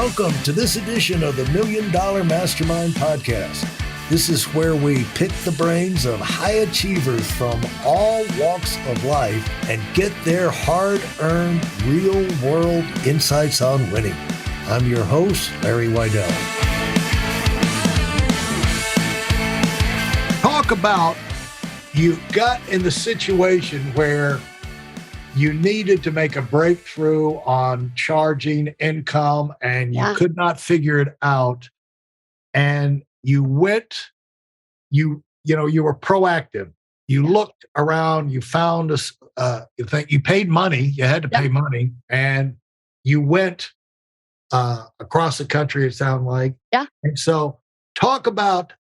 Welcome to this edition of the Million Dollar Mastermind podcast. This is where we pick the brains of high achievers from all walks of life and get their hard-earned, real-world insights on winning. I'm your host, Larry Weidel. Talk about you got in the situation where you needed to make a breakthrough on charging income and you could not figure it out. And you went, you were proactive. You looked around, you found you paid money, you had to pay money, and you went across the country, it sounded like. Yeah. And so talk about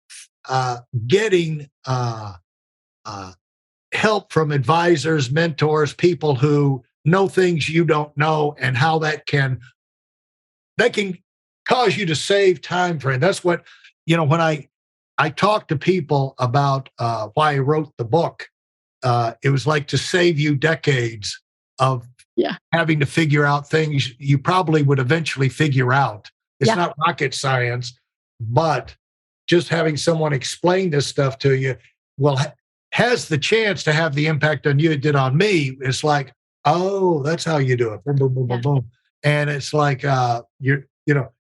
getting help from advisors, mentors, people who know things you don't know, and how that can cause you to save time for it. That's what, when I talk to people about why I wrote the book, it was like to save you decades of having to figure out things you probably would eventually figure out. It's not rocket science, but just having someone explain this stuff to you has the chance to have the impact on you it did on me. It's like, oh, that's how you do it. Boom, boom, boom, boom, boom. And it's like you're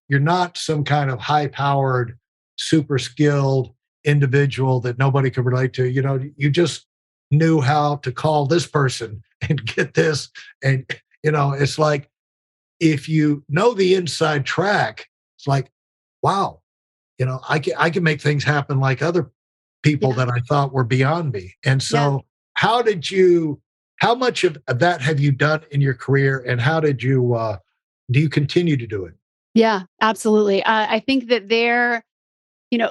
not some kind of high-powered, super skilled individual that nobody could relate to. You just knew how to call this person and get this. And it's like if you know the inside track, it's like, wow, I can make things happen like other people that I thought were beyond me. And so how much of that have you done in your career, and how did you, do you continue to do it? Yeah, absolutely. I think that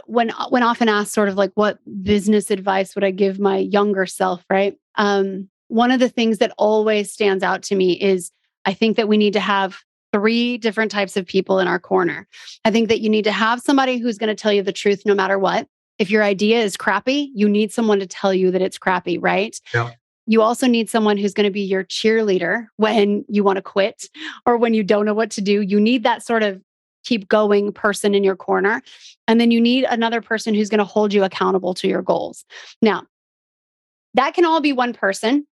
when often asked sort of like what business advice would I give my younger self, right? One of the things that always stands out to me is I think that we need to have 3 different types of people in our corner. I think that you need to have somebody who's going to tell you the truth no matter what. If your idea is crappy, you need someone to tell you that it's crappy, right? Yeah. You also need someone who's going to be your cheerleader when you want to quit or when you don't know what to do. You need that sort of keep going person in your corner. And then you need another person who's going to hold you accountable to your goals. Now, that can all be one person.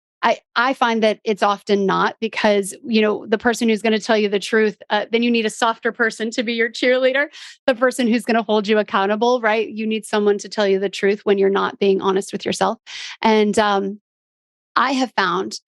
I find that it's often not, because, the person who's going to tell you the truth, then you need a softer person to be your cheerleader, the person who's going to hold you accountable, right? You need someone to tell you the truth when you're not being honest with yourself. And I have found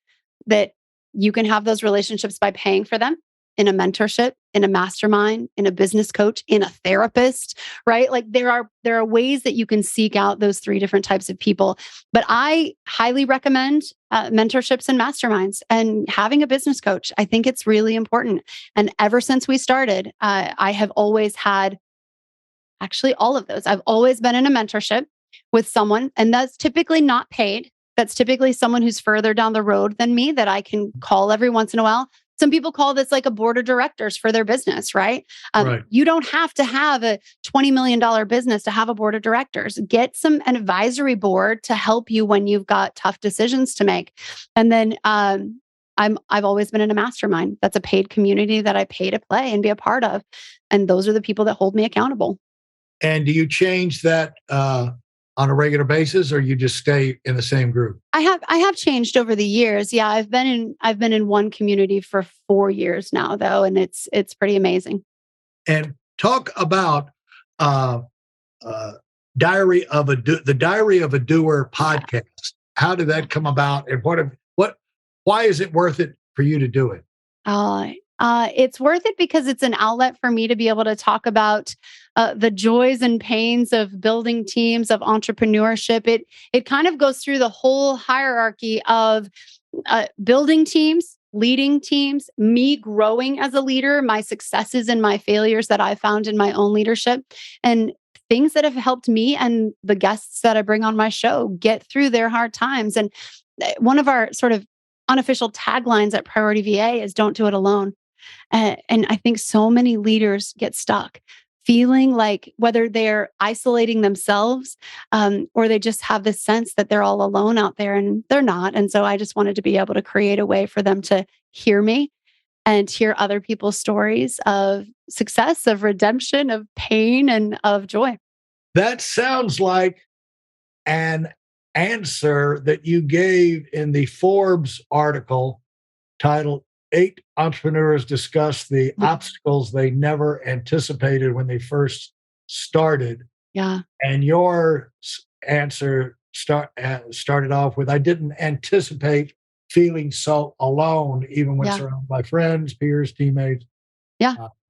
that you can have those relationships by paying for them in a mentorship, in a mastermind, in a business coach, in a therapist, right? Like there are ways that you can seek out those 3 different types of people. But I highly recommend mentorships and masterminds and having a business coach. I think it's really important. And ever since we started, I have always had actually all of those. I've always been in a mentorship with someone, and that's typically not paid. That's typically someone who's further down the road than me that I can call every once in a while. Some people call this like a board of directors for their business, right? Right. You don't have to have a $20 million business to have a board of directors. Get an advisory board to help you when you've got tough decisions to make. And then I've always been in a mastermind. That's a paid community that I pay to play and be a part of. And those are the people that hold me accountable. And do you change that on a regular basis, or you just stay in the same group? I have changed over the years. Yeah, I've been in one community for 4 years now, though, and it's pretty amazing. And talk about the Diary of a Doer podcast. How did that come about, and why is it worth it for you to do it? It's worth it because it's an outlet for me to be able to talk about the joys and pains of building teams, of entrepreneurship. It kind of goes through the whole hierarchy of building teams, leading teams, me growing as a leader, my successes and my failures that I found in my own leadership, and things that have helped me and the guests that I bring on my show get through their hard times. And one of our sort of unofficial taglines at Priority VA is "Don't do it alone." And I think so many leaders get stuck feeling like whether they're isolating themselves or they just have this sense that they're all alone out there, and they're not. And so I just wanted to be able to create a way for them to hear me and hear other people's stories of success, of redemption, of pain, and of joy. That sounds like an answer that you gave in the Forbes article titled Eight Entrepreneurs Discuss the Obstacles They Never Anticipated When They First Started. Yeah. And your answer started off with, I didn't anticipate feeling so alone, even when surrounded by friends, peers, teammates,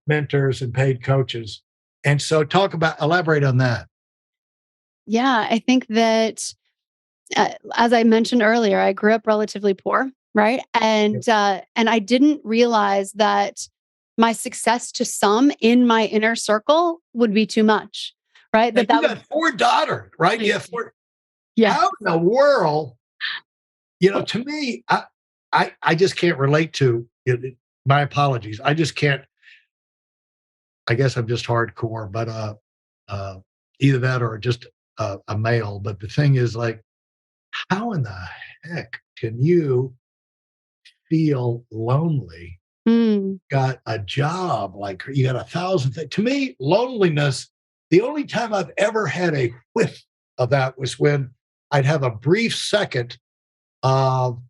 mentors, and paid coaches. And so elaborate on that. Yeah, I think that, as I mentioned earlier, I grew up relatively poor, right? And I didn't realize that my success to some in my inner circle would be too much, right? You got 4 daughters, right? You have 4. Yeah. How in the world? To me, I just can't relate to it. My apologies. I just can't. I guess I'm just hardcore, but either that or just a male. But the thing is, like, how in the heck can you feel lonely? Got a job, like you got 1,000 things. To me, loneliness, the only time I've ever had a whiff of that was when I'd have a brief second of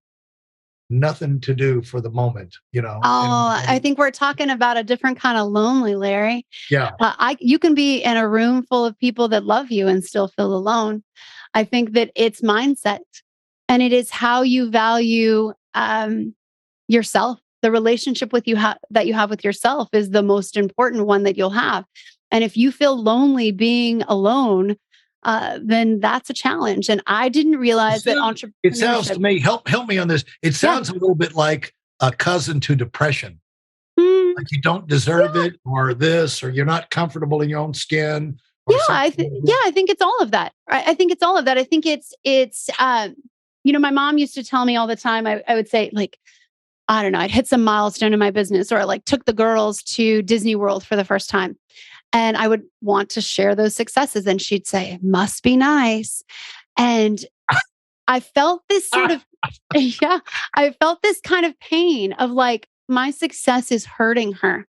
nothing to do for the moment, Oh, I think we're talking about a different kind of lonely, Larry. Yeah. You can be in a room full of people that love you and still feel alone. I think that it's mindset, and it is how you value yourself. The relationship that you have with yourself is the most important one that you'll have. And if you feel lonely being alone, then that's a challenge. And I didn't realize that entrepreneurship. It sounds to me, help me on this. It sounds a little bit like a cousin to depression. Like you don't deserve it, or this, or you're not comfortable in your own skin. I think it's all of that. I think it's all of that. I think it's my mom used to tell me all the time, I would say, like, I don't know, I'd hit some milestone in my business, or I like took the girls to Disney World for the first time. And I would want to share those successes. And she'd say, it must be nice. And I felt this sort of, I felt this kind of pain of like, my success is hurting her,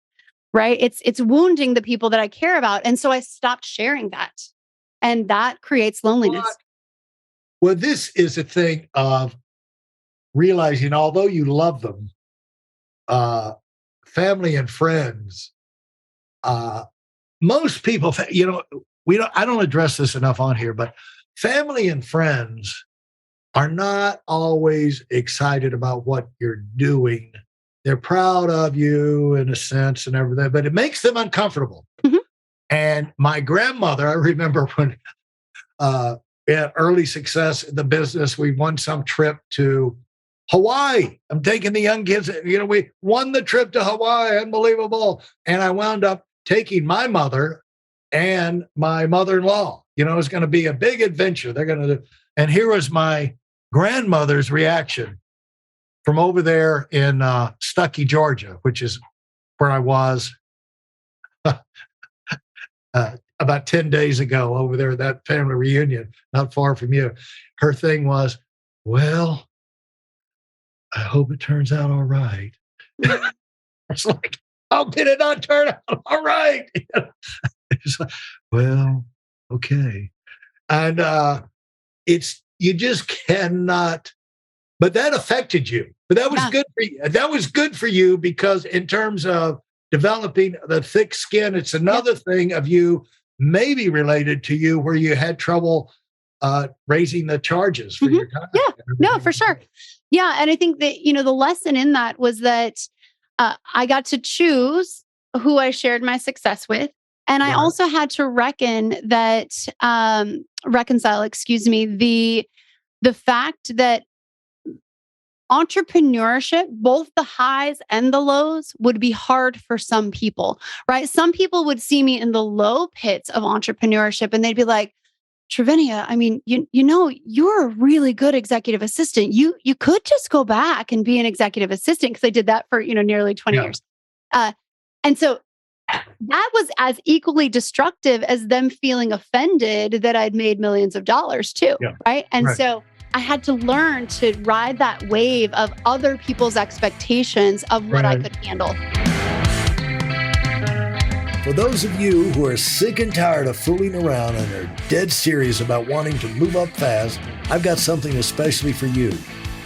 right? It's wounding the people that I care about. And so I stopped sharing that. And that creates loneliness. Well, this is a thing of realizing, although you love them, family and friends, most people, I don't address this enough on here, but family and friends are not always excited about what you're doing. They're proud of you in a sense and everything, but it makes them uncomfortable. And my grandmother, I remember when we had early success in the business, we won some trip to Hawaii. I'm taking the young kids, we won the trip to Hawaii, unbelievable. And I wound up taking my mother and my mother-in-law. It's going to be a big adventure. They're going to do. And here was my grandmother's reaction from over there in Stuckey, Georgia, which is where I was about 10 days ago over there at that family reunion, not far from you. Her thing was, well, I hope it turns out all right. It's like, how did it not turn out all right? It's like, well, okay. And you just cannot, but that affected you. But that was good for you. That was good for you because in terms of developing the thick skin, it's another thing of you maybe related to you where you had trouble raising the charges for your time. Yeah, no, for sure. Yeah. And I think that, the lesson in that was that I got to choose who I shared my success with. And I also had to reconcile, the fact that entrepreneurship, both the highs and the lows, would be hard for some people, right? Some people would see me in the low pits of entrepreneurship and they'd be like, Trivinia, I mean, you're a really good executive assistant. You could just go back and be an executive assistant, because I did that for, nearly 20 years. And so that was as equally destructive as them feeling offended that I'd made millions of dollars too. Right. And so I had to learn to ride that wave of other people's expectations of what I could handle. For those of you who are sick and tired of fooling around and are dead serious about wanting to move up fast, I've got something especially for you.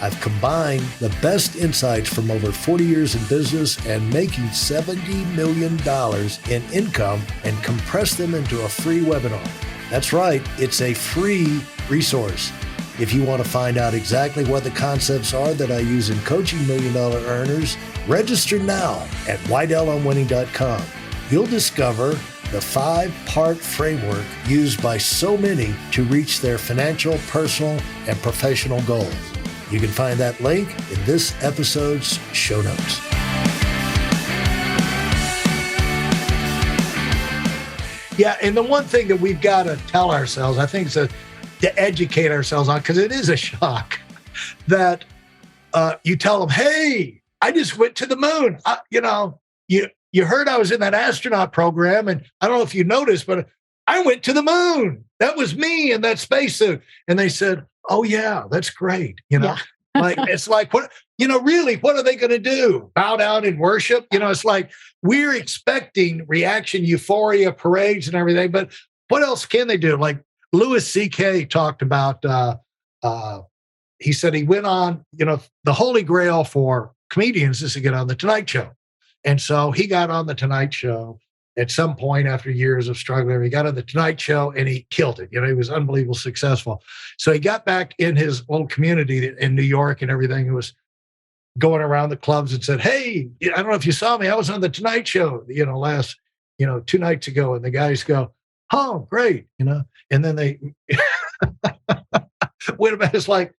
I've combined the best insights from over 40 years in business and making $70 million in income and compressed them into a free webinar. That's right, it's a free resource. If you want to find out exactly what the concepts are that I use in coaching million-dollar earners, register now at WeidelOnWinning.com. You'll discover the 5-part framework used by so many to reach their financial, personal, and professional goals. You can find that link in this episode's show notes. Yeah, and the one thing that we've got to tell ourselves, I think, is to educate ourselves on, because it is a shock that you tell them, hey, I just went to the moon. You heard I was in that astronaut program, and I don't know if you noticed, but I went to the moon. That was me in that spacesuit. And they said, oh, yeah, that's great. Like, it's like, what, really, what are they going to do? Bow down and worship? It's like we're expecting reaction, euphoria, parades and everything. But what else can they do? Like Louis C.K. talked about, he said he went on, the holy grail for comedians is to get on the Tonight Show. And so he got on the Tonight Show at some point after years of struggling. He got on the Tonight Show and he killed it. He was unbelievably successful. So he got back in his little community in New York and everything. He was going around the clubs and said, hey, I don't know if you saw me. I was on the Tonight Show, last, 2 nights ago. And the guys go, oh, great. And then they wait a minute. It's like,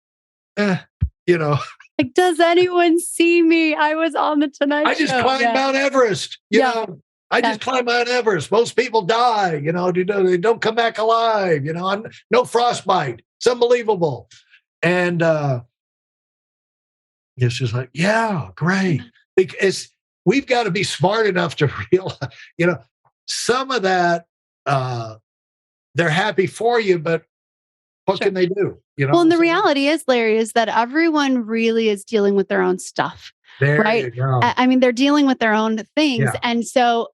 Like, does anyone see me? I was on the Tonight Show. I just climbed Mount Everest. I just climbed Mount Everest. Most people die. They don't come back alive. I'm no frostbite. It's unbelievable. And it's just like, yeah, great. Because we've got to be smart enough to realize, some of that, they're happy for you, but what can they do? Well, and the reality is, Larry, is that everyone really is dealing with their own stuff. There right? You go. I mean, they're dealing with their own things. Yeah. And so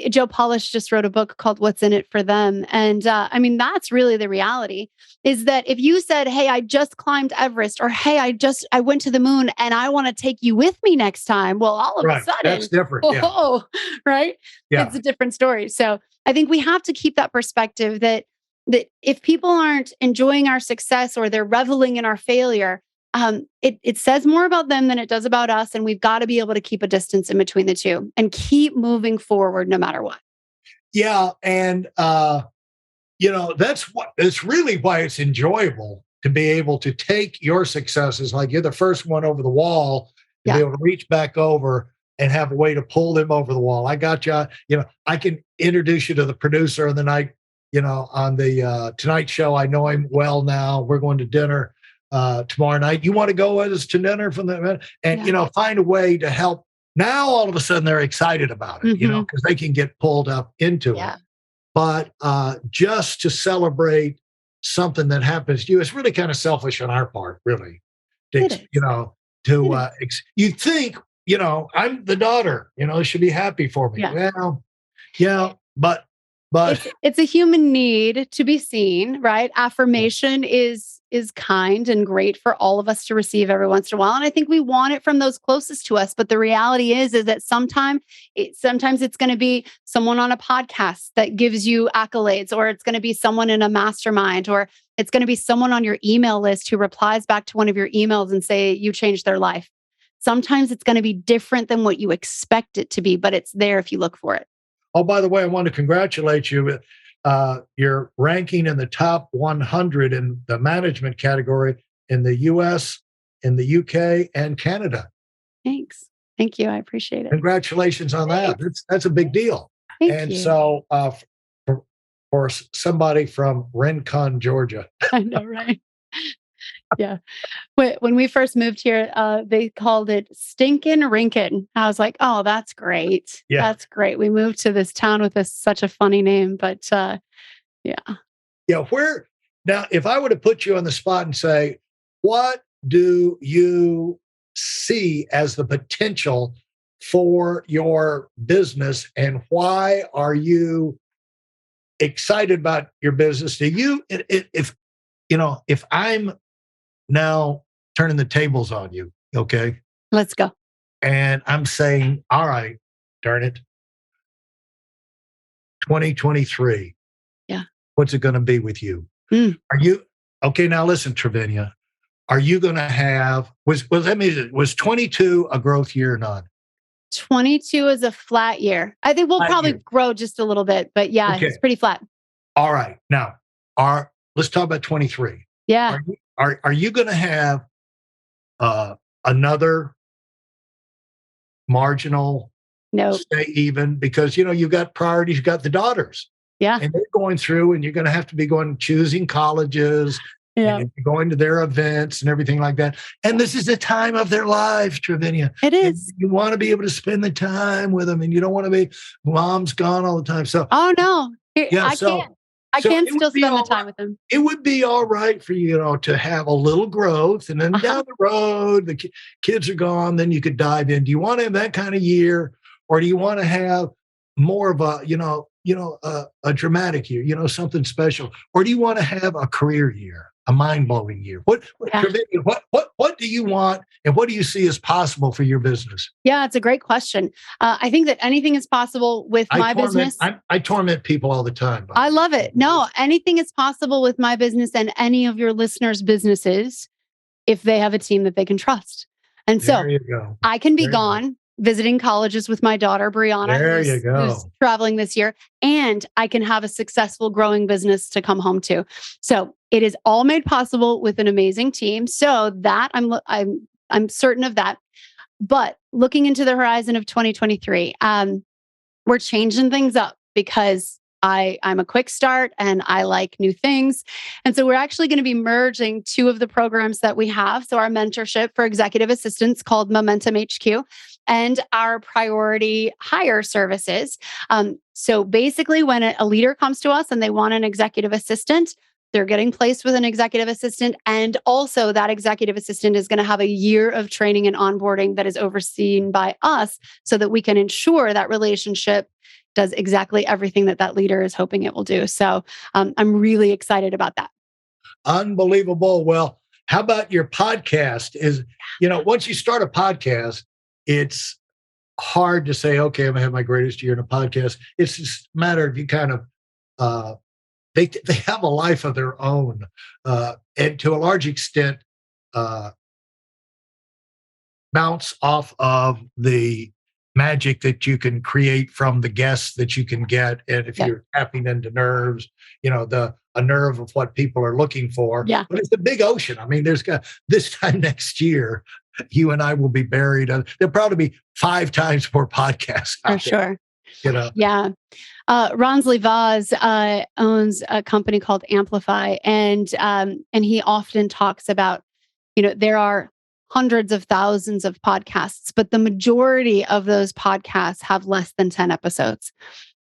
Joe Polish just wrote a book called What's in It for Them. And I mean, that's really the reality, is that if you said, hey, I just climbed Everest, or hey, I went to the moon and I want to take you with me next time. Well, all of a sudden, that's different. Oh, right? Yeah. It's a different story. So I think we have to keep that perspective that if people aren't enjoying our success or they're reveling in our failure, it says more about them than it does about us. And we've got to be able to keep a distance in between the two and keep moving forward no matter what. Yeah. And, it's really why it's enjoyable to be able to take your successes, like you're the first one over the wall, to be able to reach back over and have a way to pull them over the wall. I got you. I can introduce you to the producer of the night, on the Tonight Show. I know him well now. We're going to dinner tomorrow night. You want to go with us to dinner from the and find a way to help. Now all of a sudden they're excited about it, because they can get pulled up into it. But just to celebrate something that happens to you, it's really kind of selfish on our part, really. You think, I'm the daughter, should be happy for me. Well, but it's a human need to be seen, right? Affirmation is kind and great for all of us to receive every once in a while. And I think we want it from those closest to us. But the reality is that sometimes it's going to be someone on a podcast that gives you accolades, or it's going to be someone in a mastermind, or it's going to be someone on your email list who replies back to one of your emails and say you changed their life. Sometimes it's going to be different than what you expect it to be, but it's there if you look for it. Oh, by the way, I want to congratulate you with your ranking in the top 100 in the management category in the U.S., in the U.K., and Canada. Thanks. Thank you. I appreciate it. Congratulations on that. That's a big deal. Thank you. So for somebody from Rincon, Georgia. I know, right? Yeah. When we first moved here, they called it Stinkin' Rincon. I was like, oh, that's great. Yeah. That's great. We moved to this town with such a funny name, but yeah. Yeah. Where, Now, if I were to put you on the spot and say, what do you see as the potential for your business, and why are you excited about your business? Do you, if if I'm now turning the tables on you, okay, Let's go. and I'm saying, all right, darn it, 2023, Yeah. what's it going to be with you? Mm. Are you okay? Now listen, Trivinia. Are you going to have was 22 a growth year or not? 22 is a flat year. I think we'll Flat probably year. grow just a little bit, but yeah, Okay. it's pretty flat. All right. Now, let's talk about 23. Yeah. Are you going to have another marginal No. stay even? Because you've got priorities, you've got the daughters. Yeah. And they're going through, and you're going to have to be choosing colleges, Yeah. and going to their events and everything like that. And this is the time of their lives, Trivinia. It is. And you want to be able to spend the time with them, and you don't want to be mom's gone all the time. So, oh no, yeah, I can't. I can still spend the time with them. It would be all right for you, to have a little growth, and then down the road, the kids are gone. Then you could dive in. Do you want to have that kind of year, or do you want to have more of a, a dramatic year, something special, or do you want to have a career year, a mind-blowing year? What do you want, and what do you see as possible for your business? Yeah, it's a great question. I think that anything is possible with my business. I torment people all the time. I love it. No, anything is possible with my business and any of your listeners' businesses if they have a team that they can trust. And so there you go. I can be gone visiting colleges with my daughter, Brianna, who's traveling this year, and I can have a successful growing business to come home to. So it is all made possible with an amazing team. So that I'm certain of that. But looking into the horizon of 2023, we're changing things up because I'm a quick start and I like new things. And so we're actually going to be merging two of the programs that we have. So our mentorship for executive assistants called Momentum HQ and our priority hire services. So basically when a leader comes to us and they want an executive assistant, they're getting placed with an executive assistant. And also that executive assistant is going to have a year of training and onboarding that is overseen by us so that we can ensure that relationship does exactly everything that leader is hoping it will do. So I'm really excited about that. Unbelievable. Well, how about your podcast? Once you start a podcast, it's hard to say, okay, I'm going to have my greatest year in a podcast. It's just a matter of you kind of, they have a life of their own. And to a large extent, bounce off of the magic that you can create from the guests that you can get. And if you're tapping into nerves, a nerve of what people are looking for. Yeah. But it's a big ocean. I mean, this time next year, you and I will be buried. There'll probably be 5 times more podcasts. For sure. Yeah. Ronsley Vaz owns a company called Amplify. And he often talks about, there are hundreds of thousands of podcasts, but the majority of those podcasts have less than 10 episodes,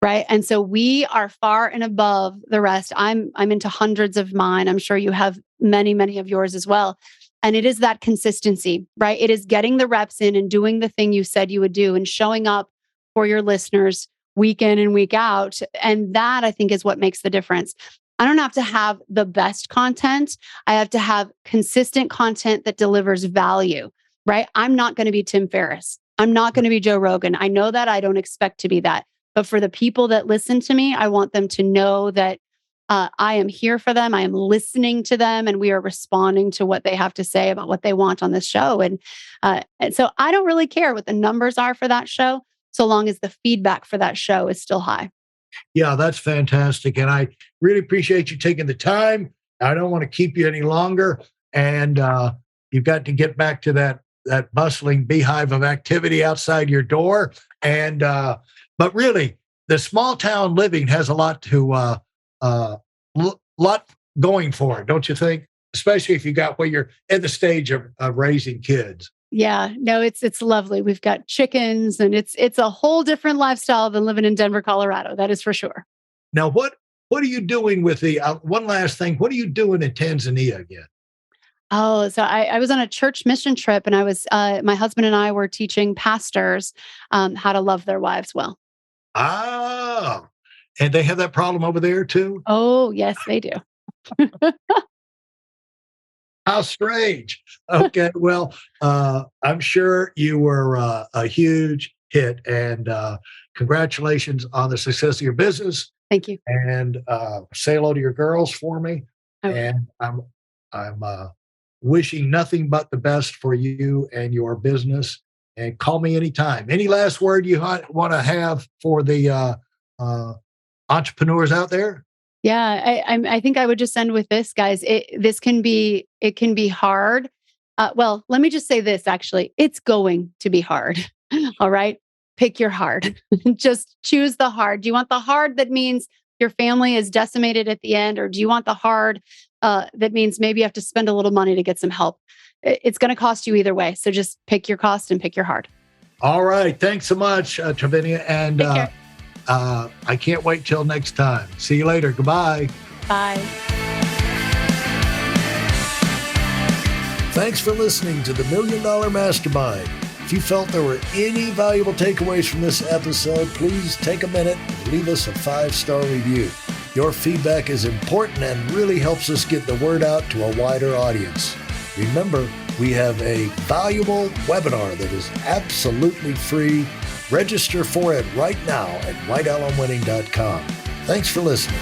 right? And so we are far and above the rest. I'm into hundreds of mine. I'm sure you have many, many of yours as well. And it is that consistency, right? It is getting the reps in and doing the thing you said you would do and showing up for your listeners week in and week out. And that, I think, is what makes the difference. I don't have to have the best content. I have to have consistent content that delivers value, right? I'm not going to be Tim Ferriss. I'm not going to be Joe Rogan. I know that. I don't expect to be that. But for the people that listen to me, I want them to know that I am here for them. I am listening to them, and we are responding to what they have to say about what they want on this show. And so I don't really care what the numbers are for that show, so long as the feedback for that show is still high. Yeah, that's fantastic. And I really appreciate you taking the time. I don't want to keep you any longer. And you've got to get back to that bustling beehive of activity outside your door. And but really, the small town living has a lot going for it, don't you think? Especially if you got where you're at the stage of raising kids. Yeah, no, it's lovely. We've got chickens, and it's a whole different lifestyle than living in Denver, Colorado. That is for sure. Now, what what are you doing with the, one last thing, what are you doing in Tanzania again? Oh, so I was on a church mission trip, and I was my husband and I were teaching pastors how to love their wives well. Ah, and they have that problem over there too? Oh, yes, they do. How strange. Okay, well, I'm sure you were a huge hit, and congratulations on the success of your business. Thank you. And say hello to your girls for me. Okay. And I'm wishing nothing but the best for you and your business. And call me anytime. Any last word you want to have for the entrepreneurs out there? Yeah, I think I would just end with this, guys. It can be hard. Well, let me just say this. Actually, it's going to be hard. All right, pick your hard. Just choose the hard. Do you want the hard that means your family is decimated at the end, or do you want the hard that means maybe you have to spend a little money to get some help? It's going to cost you either way. So just pick your cost and pick your hard. All right. Thanks so much, Trivinia. And I can't wait till next time. See you later. Goodbye. Bye. Thanks for listening to the Million Dollar Mastermind. If you felt there were any valuable takeaways from this episode, please take a minute and leave us a 5-star review. Your feedback is important and really helps us get the word out to a wider audience. Remember, we have a valuable webinar that is absolutely free. Register for it right now at WeidelOnWinning.com. Thanks for listening.